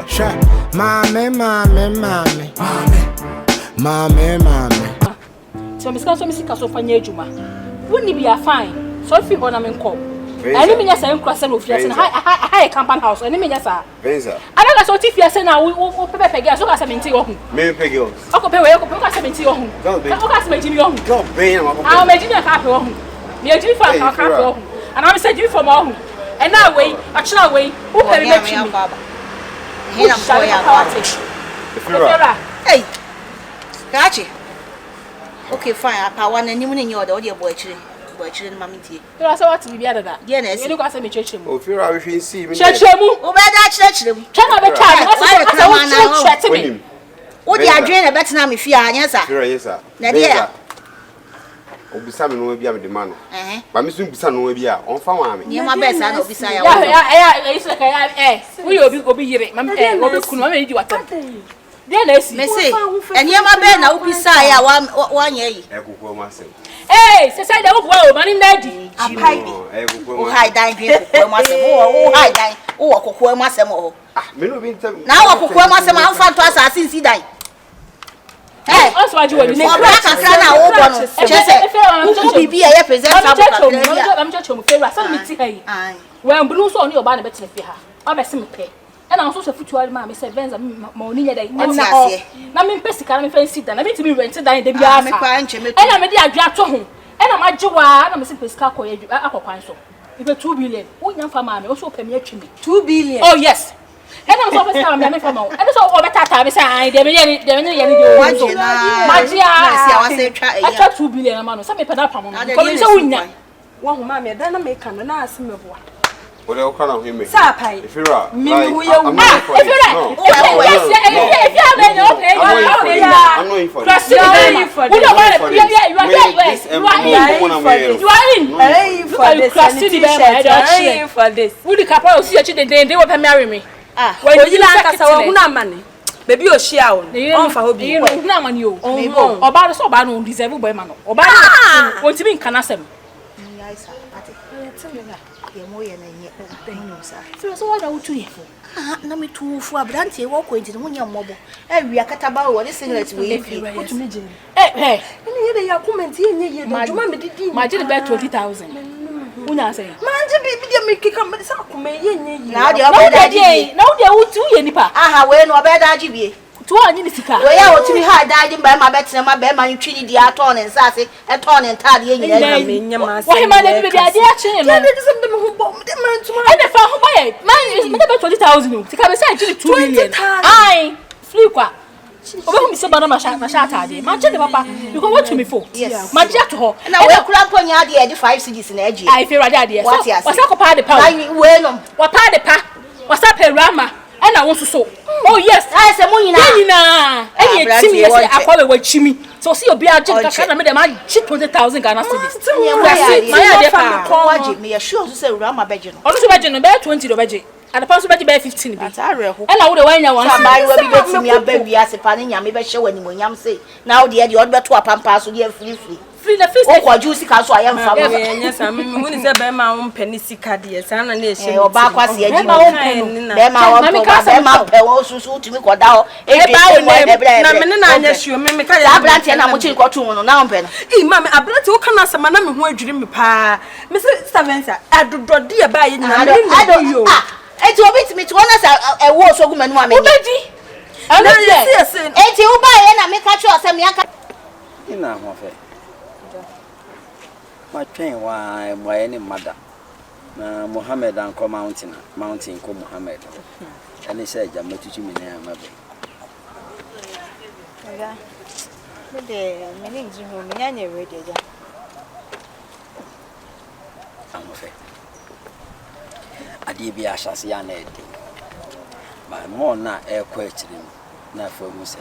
Sha. Mame. So Miss so fanya ejuma. Wouldn't be a fine. So if you want to call. I mean, yes, I'm crossing with yes, and high company house, and I mean, yes, sir. I don't know if you are saying now, we will pay gas, so I mean, Maybe pay yours. I'll pay away, I'll pay you home. I'll make you home. I'll make you a copy of home. You're doing for a copy of home. And I'm saying you from home. And that way, a child way, who can make you, Baba? Here I'm hey, gotcha. Okay, fine. I want anyone in your audio boy. Children, mammy. You are so what to be better than. Yes, you got some church. Oh, fear I will see me. Church, oh, church. What do you drain a better name if you are? Yes, sir. Nadia. Obisame no bia me de ma no. Ba me so bisa no bia on fa wa me. Ye ma be sa na obisa ya. Ya iso ka ya we obi yire. Ma obi kunu ma me di watam. Dia na esi. Me say, enya ma be na obisa ya wa nya yi. Ekuko ma sem. Se sai da wo o ma ni ndadi. Apai bi. Ekuko ma. O hai dan bi ekuko ma sem. O hai dan. O wo kokko ma sem o. Me no bi ntam. Na wo kokko ma sem an fa to asase si dan. Eh, also what you want to say. Na wo bono. Chese. Bibi e present abuka. I'm just home fair. Some meet here. When blue so oni oba na betre fi ha. O be se me pe. E na so se futuari ma me se venza ma oni nya dai. Na me pesi ka na me fancy dan. Na me ti me rent dan da bia asa. E na me di adwa to ho. E na ma giwa na me se pesi ka ko ya akokwan so. Ibe 2 billion. Wo nya fa ma me o so pe me atwi me. 2 billion. Oh yes. And I'm so first time I'm from home. And so over that me say I dey me yani Magia. I try 2 billion amount. Some me pay that pam. Come so unya. Wo ho ma me dan na me ka no na asem boa. What do you call him? Sa pai. If you are. Me who you I'm not for it. I'm not in for this. You are in for this. Who the couple see you they will marry me. When you like us our money. Baby o share on fa obi. You know na man you. Oba so oba no deserve boy man. Oba won ti be nkan asem. Ye mo ye na nye no sa. So what are you to for? Na me tu fu abrante wo ko enti no nya mmobo. Awia kataba wo ne singlet we fi. What to me je? Eh. Ni ye ya comment ye nye ye do juma me didi. Ma je be 20,000. Una say. Ma je bi de me kika me sa ko me ye nye ye. Na de obeda ji. Na wo de wo tu ye nipa. Aha we no obeda ji bi. Tu anyi ni sika. We ya wo timi ha daji mba ma betre ma be ma ntwi di ato ne nsase e to ne ntade ye nyina na me nya ma se. Wo ma na bi ade a che no. Ya de sem de me ho bo de ma ntuma. E de fa ho ba ye. Man me de 20,000. Sika be say 2 million. Ai, free kwa. Oba hu mi se bana ma sha atade. Ma che de papa. Because what to me for? Yes. Ma je to ho. Na we kura mponya ade e de 5 cedis na agi. Ai fe rade ade. Wasa ko pa de pa. Ai we no. Wa pa de pa. Wasa pe rama. And I want to so. Oh yes, I say money na. And you see me say akwa we chimi. So see obi agent ka na me dem a 20,000 Ghana cedis. My idea fa ko waje me sure so say Rama beje no. Onu so beje no be 20 do beje. And the person beje be 15 bi. Atare ho. And I would wan ya wan. Somebody we be betimi aba wi ase pa ne nyame be hye wani monyam say. Now de o beto apampa so de free the feast. O kwa juice ka so ayam fa. Yes, I mean hu ni say be ma won peni sika de say na e hye. O ba kwase aji ma won peni. Be ma won be ma pe wo susu timi koda ho. E ba na me na anya hye me ka ya abrante na mo chi kotu no na won peni. Mama abrante wo kana sama na me ho adwiri me pa. Me say Stevensa adodode e ba ye na me yo. Eti obi timi ti wona sa e wo so gu manu ameni. Obedi. Yes. Eti u ba ye na me ka chi o se me aka. Ina ho fe. Ma twen wa mo ye ni mada. Na Muhammad anko mountain ko Muhammad. Ani se ja matutu mi na ma be. Aga. Me de me ni nji ho me nya ready ja. Amo fe. Ade bi ahase ya na ede. Ma mo na e kwa akiri na fa mu se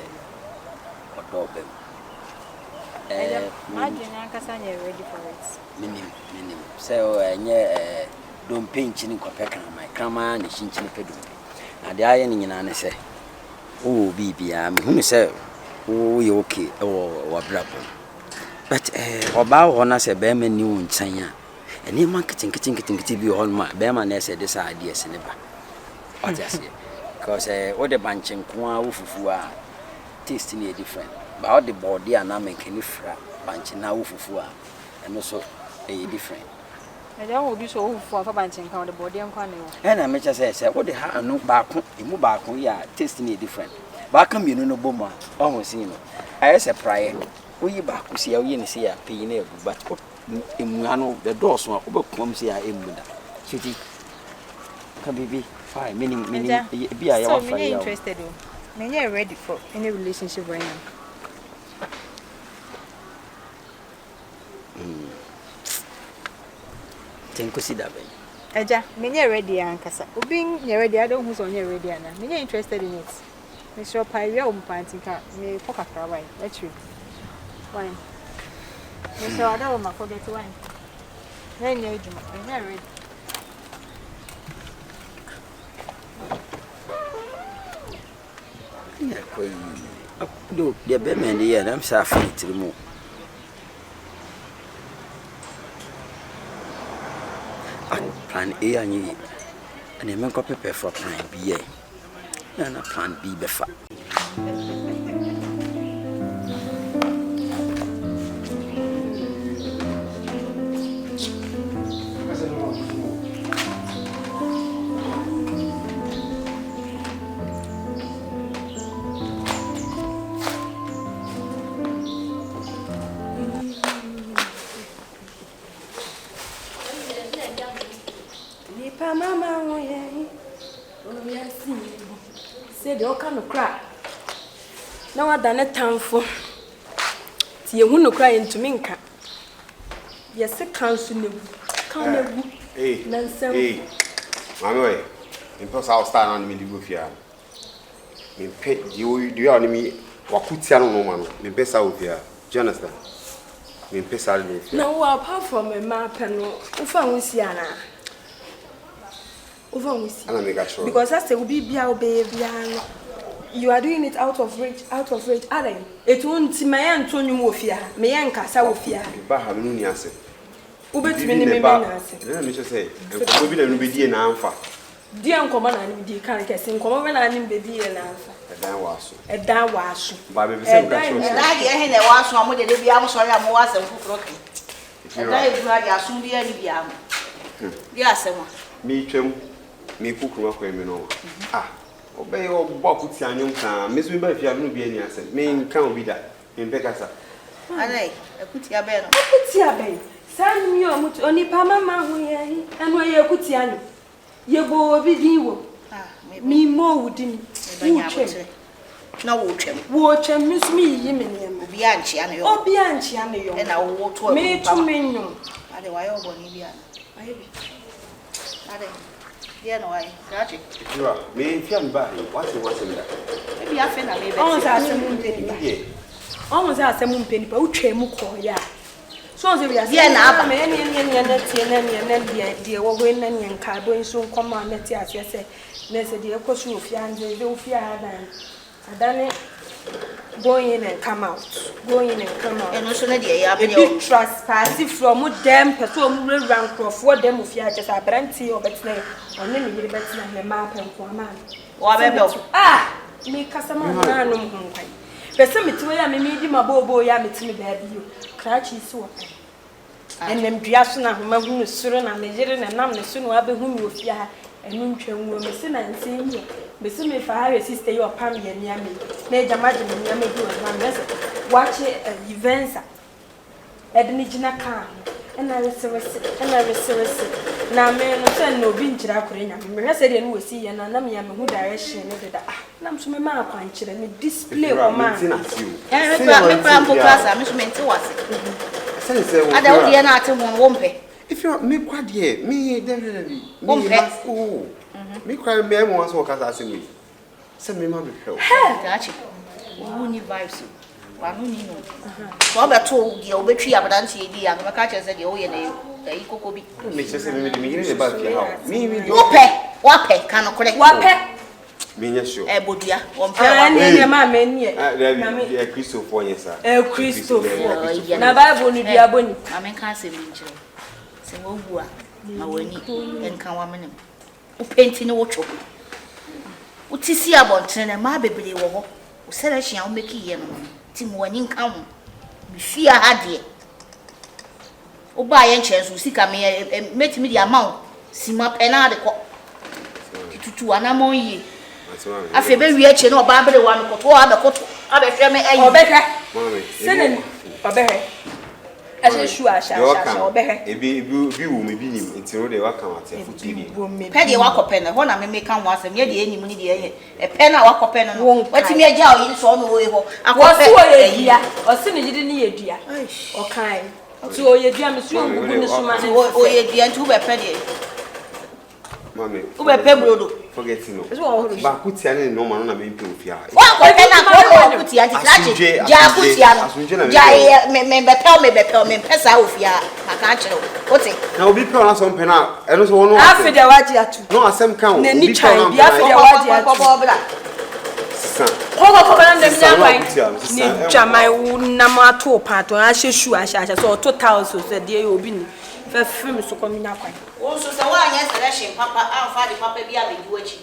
odo be. Imagine ankasa nya ready for it. Minim. So enye don pinch ni kwa peka na mai kama ni shinchi ni pedu. Na de aye ni nyina ne se. O bibia me hunu se o ye okay wa brabo. But oba ho na se be ma ni wo nchan ya. Eni man kitin bi ho ma be ma na se de sa ade se ne ba. What you say? because all the banching kwa ufufu a taste ni different but all the body and am can fra banching na ufufu a and also different. I don't be so for banching kwa the body and kwa ne. And I make say what the ha no back imu back ya taste ni different. Back am you no boma almost you know. I say prior we back see how you see a pay na but emu the doors one obekom see a emu da. Sweetie. Can be fine meaning be I am interested in. Me ready for any relationship right now. Think you see that baby. Eja, me ready ankasa. Obi nye ready, I don't who's on your ready na. Me interested in it. Me sure pay we o mpanti ka me poka kra wine. Let's you. Wine. Me sure ada o ma forget wine. Me nye ejuma. Me ready. Yeah, koi. Do the be me dey na am sa fit mu. Plan A and you, and then make up prepare for plan B. And a plan B before. Mama, oh yes, say the kind of cry. No, I done a time for. See, you wouldn't cry into Minka. Yes, a council. Hey, Mamma, impose our stand on me, Lufia. In pet, you are me, Wakutiano woman, in Pesa, Jonathan. In Pesa, no, apart from a map and Ufamusiana. Because that's a baby, you are doing it out of reach, Alan. It won't see my Antonio Mofia, Mayanka Sawfia. Bahamunias. Ubet Minimanas. Let me just say, and will be dear Namfa. Dear Common and the carcass in common and baby and Alpha. A down wash. Baby, I was one with the baby. I'm sorry, I'm was and cooking. I soon be any yam. Yes, me too. Me cook no. Ah, obey your box and young time. Miss Wimber, if you have no be any answer. Me can't be that in Pecasa. I put your bed. I put your bed. Send me only Pamma, and where you put your you go video. Me more would no watch and miss me, Yemenium, Bianchi, and Bianchi, and I will walk to me to menu. I do I over Nibian. Yeah, no, I got it. You are me, body. What's in that? Maybe I think I may almost ask some penny. Almost ask some penny, but Chemuko, yeah. So, we are now, many and dear, or when any and carbon soon come on, let's say, there's a dear question of Yanzi, don't fear than I done it. Going in and come out. And also, a big trespass from them, person will run for them of ya just a brandy or better, or name me better than the map and for a man. Ah, me customer, no, but some it's where I made him a bobo yammy me baby. Cratchy so. And then Driasuna, whom I'm going to surrender and measure and I'm the soon will be whom you fear and moon will miss and seeing you. But soon if I have a sister, you are Pammy and Yammy. Made imagine Yammy do as one message. Watch it events at the Nijina car. And I was now, man, send no binge Rakurina. I said, and we see and I'm Yam who direction. I'm so my punch and display or man. And I miss me to us. I don't hear nothing won't pay. If you're me, quite dear, me, definitely. Oh. Me cry me once walk as me. Send me mammy help. Gotcha. Who need vibes? One no. So I told you over 3 hours and see and my catcher said, oh, yeah, you could be. Make us me about your house. Me with your what pay cannot collect what pay. Me, sure. Ebodia, one pay. Mamma, a crystal for yes, sir. A crystal for na Bible, you are bonny. I mean, can't say, say, oh, my winnie and come 1 minute. Painting a watch. utisi abonten na ma bebere wo ho wo selection wo make ye no ti mo ani nka ho mi fia ha de wo ba ye nche so sika me metimi di amount sima pena de ko tutu anamon yi afi be wi eche na oba bere wa no koto abekoto abehwe me ayi obehwe senen obehwe ase shu asha obehwe ebi wo me bi nim ntiro de waka wate afutu bi pe de wakope na ho na me meka ho asem ye de enim ni de ye e pe na wakope no watimi agya o yi so no we ho akope eyia osi ne jide ni yedua okan ti oyedua me so ngugu ni so ma ne oyedua ntu be pe de mame ube pe brodo forget no ba kutia ne no ma no na me mpe ofia wa ko pe na ko kutia ti klache ja kutia no ja me be pe me pesa ofia maka chiro ote na obi pe na so mpe na eno so wono afi de waji atu no asem kan obi ni chan bi afi de waji atu ko na ndem nya kwai ni chamai wu na ma to pato a hyesu ahya so to thousand so de obi ni fa film so komina kwai o so se wa anya selection papa amfa di papa bi abedu achi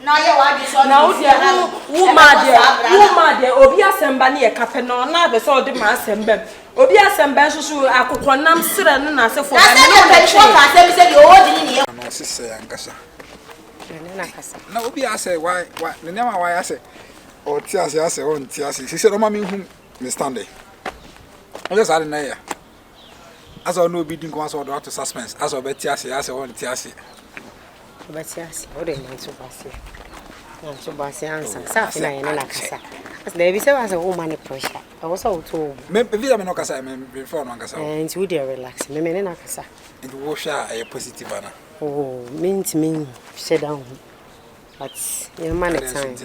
na ye wa di so na wo ma de obi asemba ne ye kape no na be so de ma asemba obi asemba susu akokonnam sere no na asefo na me ko ka asem se di o di ni ye no sise yankasa na kasa na obi ase why ne nema why ase o ti ase o nti ase sise no ma me hu me standing o just are na ya as I know, bidding comes out to suspense. As I bet yes, as I want Tiasi. But yes, what a man so passy. Not so passy answer. Safina and Nakasa. As there is a woman pressure. I was all told. Maybe I'm not Casa before Nankasa. And you dear relax. Me and Nakasa. It will share a positive honor. Oh, mean to me, sit down. But your man at time.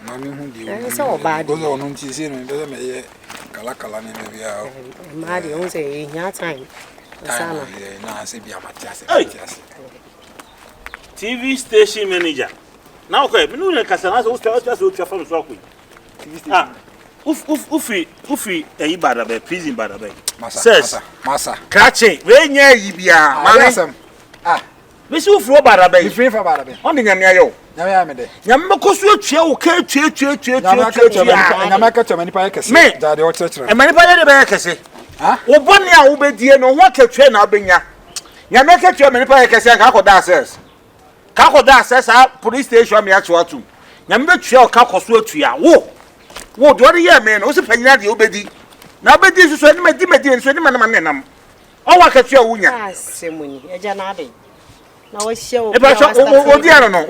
Mammy, who do you so bad? Goes on to see him, doesn't make Calacala maybe out. Maddy won't say in your time. TV station manager. Now, okay, we know the Casana will tell us what you're from Swaki. Ufi, a badabe, prison badabe. Says, Massa, catch it, very near Yibia, Malasam. Ah, Miss Ufro badabe, free for badabe. Only Yamayo. Yamakosu, Yamaka, many packs, me, that the church, and many packs. Ah, Obonia Ubedia, no one can train Albania. Yamaka, many packs, and Kakoda says. Kakoda says, police station, me actual too. Yamaka, Kakosu to ya. What do you mean? Also, Penna, the Obedi. Now, but this is when my dimity and Swediman. Oh, I catch your winner. Simony, a janade. Now, I show Odiano.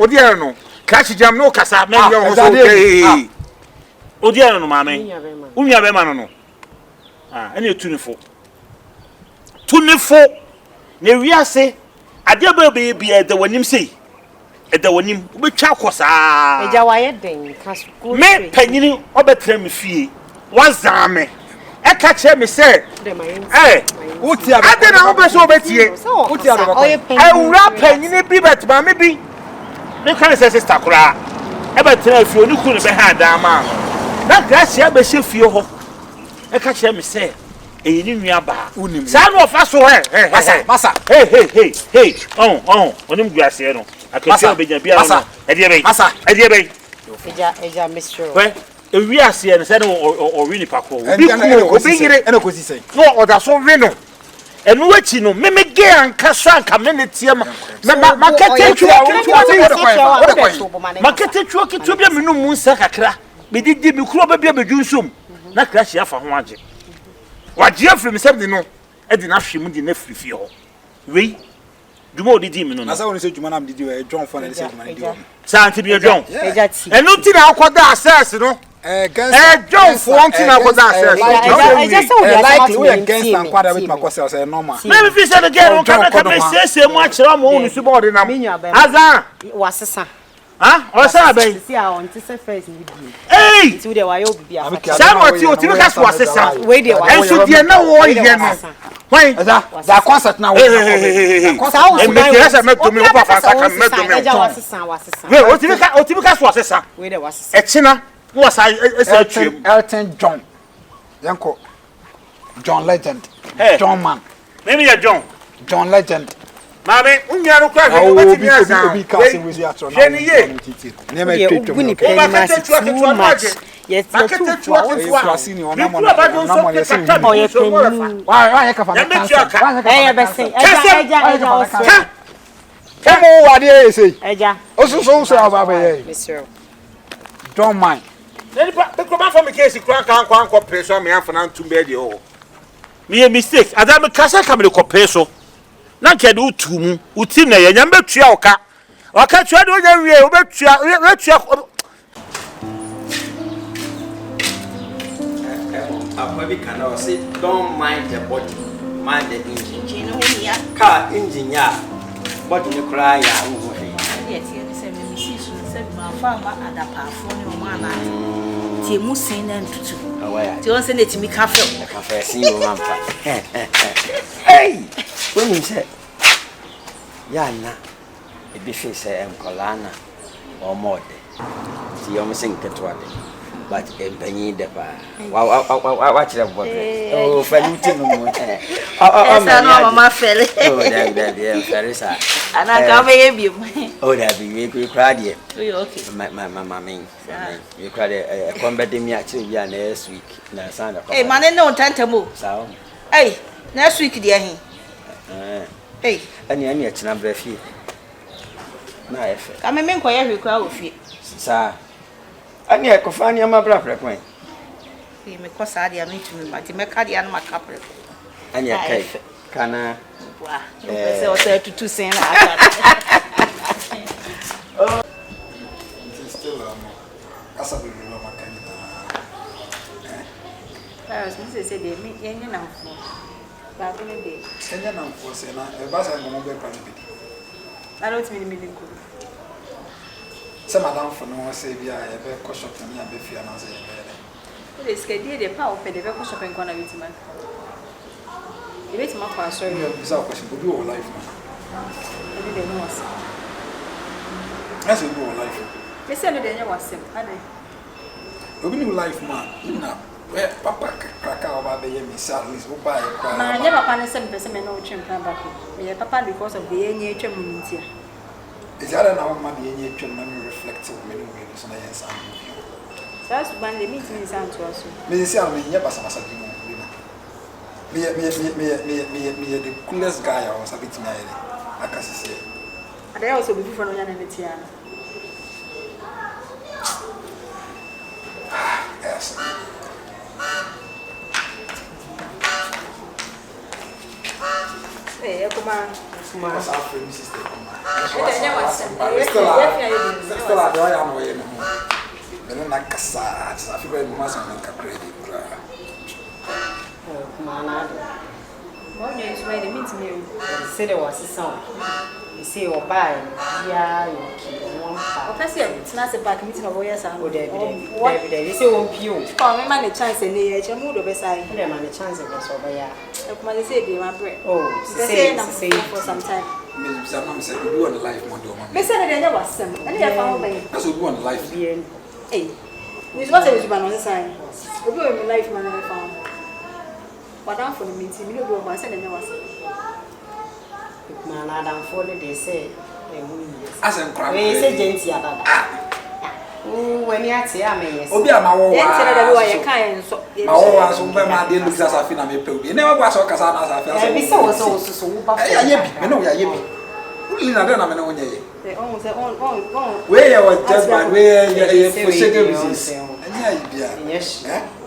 Catch jam no Casa, man, Odiano, mammy. Unya Bemano. Ah, and you're 24. 24. Neria say, I dare be at the one him say. At the one him, which was a Jawaya ding, me penny or better me fee. Was Zame. I catch him, say, eh, what's the other? I don't know so better. What's the other? I will wrap penny be better, but maybe. No kind of says Takura. Ever tell if you couldn't be had that man. That grass here be shift you. I catch him, say, a new bar. Son of us, Massa. Hey, oh, on him grass here. I can tell be Massa, Eddie, Eja, Mr. Well, if we are seeing a settle or really Paco, and a cozy say, no, or that's all Reno. And what you know, Mimic Gay and Cassan community, market to be a minimum sacra. We did the crop be a bedroom. Not crash here for one. What Jeff himself did not, I did not shim the nephew feel. We do more the demon. As I only said, Manam, did you a John for any Santa be a John? And nothing I'll call that says, you know. John for one thing I was against and quite a bit my questions and normal. Maybe if you said again, come say so much wrong on subordinate. As was a son. Huh? Or something. See, I want to say first. Hey! To the Wyobi. Someone you to look was a son. Wait, I should be no war again. Why? That concert now. Hey, make to me. What was a son? Wait, there was a China. Was I Elton John? Yanko John Legend. John Man. Maybe a John Legend. Mame, unya no kwa hwe wati mi asa. Obi ka se we ya tro na. Hwe ni ye. Ne ma twetwo. Uni pe ma si too much. Yes, you too much. Ni ona mo na se ni. Oh, ye pe. Wa ya ka fa na. Eh, be say. Eja. Kemo wa de say. Eja. Osuso so aba be ye. Monsieur. Don't mind. Then the command from the case can compare me and to bed. Oh, me a mistake. As I'm a cassa come to compare so. Not can do to me, Utina, and you're better oka. Or catch you on your real Maybe can I say, don't mind the body, mind the engine. Car engine, yeah. Body you cry, yes, my farmer and a powerful man. Timu sing and to. Do you send it to me cafe? I can see you, Mamma. Hey, when you said, Yana, a biffy say, and Colana or more. See, I'm saying that one. But a penny the bar. Watch that boy. Oh, Fenton. Oh, my fellow. Oh, there, Ferrisa. And I come baby. Oh, that be we cried yet. Okay. My mamma, you cried a combat me actually next week. Now, son. Hey, man, no time to move. So, hey, next week, dear. Hey, any number of you. My, I'm a man quite every crowd of you. Sir. Ani e kofa ni ama bra prekwen. E me kosa dia me tumi ma ti me ka dia na makapre. Ani e kai kana wa. Se o se tutu sen na aka. Oh. Still asa be no makani. Say de me yenye na mfo. Ba ko ne de. Yenye na mfo se na e ba sa mo be kwa ni bi. I don't mean me ko. Se madam for no say bia e be ko shop ni a be fia na say e be. Le skedi de pa o pe de be ko shop en kwa na bitima. E be tima kwa sorry. You bisa question go do life man. E de no was. As you go life. Me say no de nya wasem. Ade. Obi ni life man. Na papa kaka oba be ye mi service wo ba e kwa. Ma nya papa ne sem pese me no twem back. Me papa because of the yenye twem ntia. Is that now my being a reflective menu so I answer. That's when the meeting is on to us. Miss Alvin, never some me the coolest guy I was a bit married. I can say. And I also believe for no one in the Tiana. Yes. Hey, come on. What's our friend, sister? Still, I am away. Then I can I feel very much like a credit. One is where they meet me. Say there was a song. You say, or buy, yeah, you keep one part. It's not a back meeting of lawyers and what they say, won't you? Oh, my man, a chance in the edge, a mood of a side. There, man, a chance of us over here. Like say, they my bread. Oh, say for some time. Miss Sam said, we do on the life model. Miss Senator, there was some. And I found me. That's what we want life. Hey, this was a man on the sign. We go in life, man, I found. But down for the meeting, you know, I said, there was. Man, I don't follow, they say. As I'm crying, they say, Jency, when you are here, I mean, oh, yeah, my own. My own, so my dear looks as I feel I'm a pill. You never was so Casana. I feel so. I know, I don't know. They almost said, oh, where was just by where you for reasons. Yes,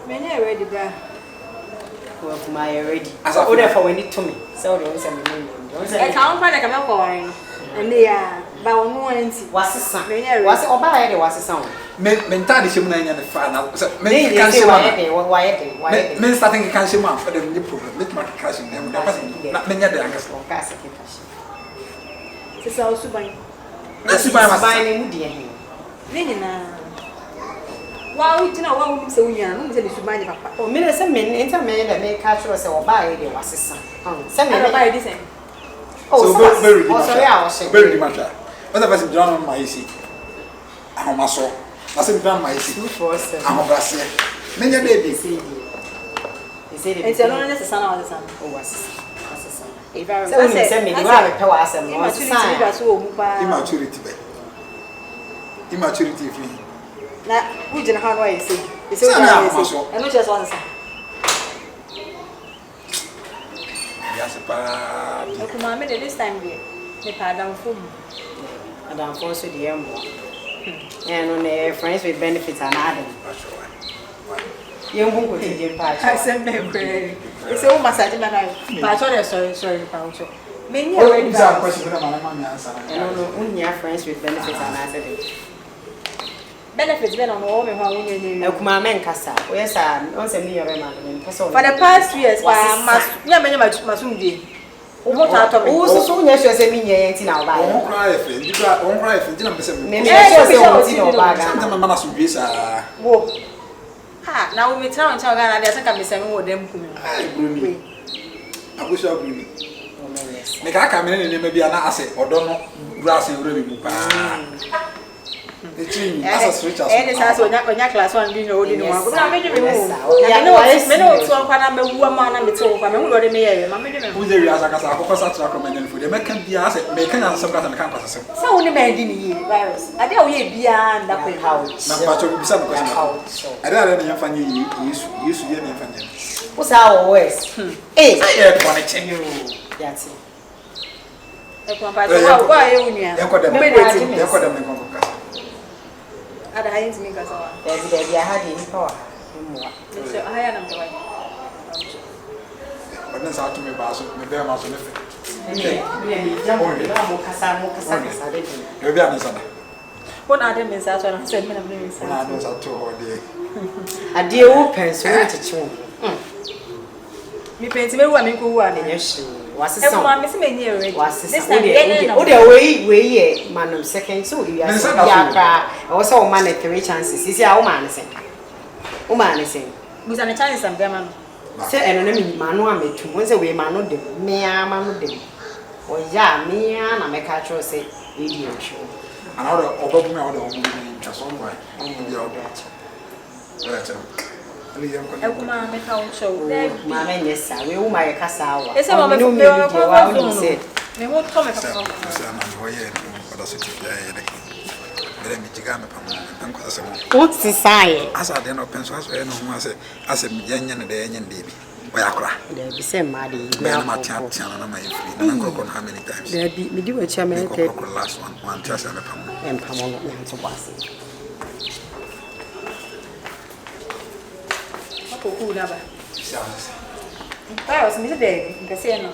when I ready, bruh. Well, my already. As I order for when it to me. So there was I can't find a camel and they are by one was a son. Was it by it was a song? Mentality, she may have final. Maybe can't say why men starting to cancel one for the problem. Let my cash in them. Not many other angles. It's also by. That's why I was buying dear. Nina. Wow, you know what we say we are. We say the Subani Papa. Oh, me some men intermarry that make catch us or buy it was a son. Send me buy this. Oh, very much. What if I sit down on my AC? I'm a so. I sit down my AC. I'm a brassier. Many babies. It's a son of the son. Oh, what's Immaturity if you. Na who did how I say? It's all right. And not just one say. Yes, pa. Okuma me this time there. Me pa down for me. And I'm forced to the embo. And on the friends with benefits and Adam. You won't go to the patch. I said, no, it's all massage man. But sorry, Paucho. Many already have questions. I don't know, only your friends with benefits and Adam. Benefits been on all me how we know. Okuma men kasa. Yes, I don't say me or man. For the past 2 years, I must. Yeah, many must do. What are you? Oh, so yes, you say me anything now. Don't cry if you don't cry if you didn't miss me. Maybe I say no bag. Sometimes my man has to be sa. Whoa. Ha, now we tell and tell Ghana they think I'm saying what them come. I wish I would. Make I come in and maybe an asset or don't know grass and really move. The tree as a switch as and it's also not on your class one being old in one. I'm making me move. I know it's me no so I'm a woman and it's all I'm already me. I'm making me. Who's the real as I recommend for the American be as a making us some kind of campus. So only made in virus. I don't hear beyond that house. Not much of some question. I don't know if I used to hear me. What's our worst? Hey, I want to tell you. That's it. Why are you? I had to make us all. There's a hard in power. So I am the way. But that's how to me, Basso, maybe I'm also living. What are them is after I said, a dear open, so to tune. Me paint me one who are in your shoe. Was a song, Miss Many, was this time. Oh, the way, man of second, so you are also man at 3 chances. Is your man saying? Woman is saying, with an Chinese and German. Say, and enemy man, one may two once away, man of them, me, man of them. Or ya, me, and I make a say, idiot. Another over me out of just one way. Only the other. Ekuma me ka show. Mama yes sir, we o my kasa wa. Ese mama me said. Me ho to me ka. What's the sign? As I don't open so as I know as a young and the young baby. There be some muddy. Now my chance and my free. How many times? There be me do a chairman last one trust and Pamela to pass. Who never? I was Mr. Day, the same.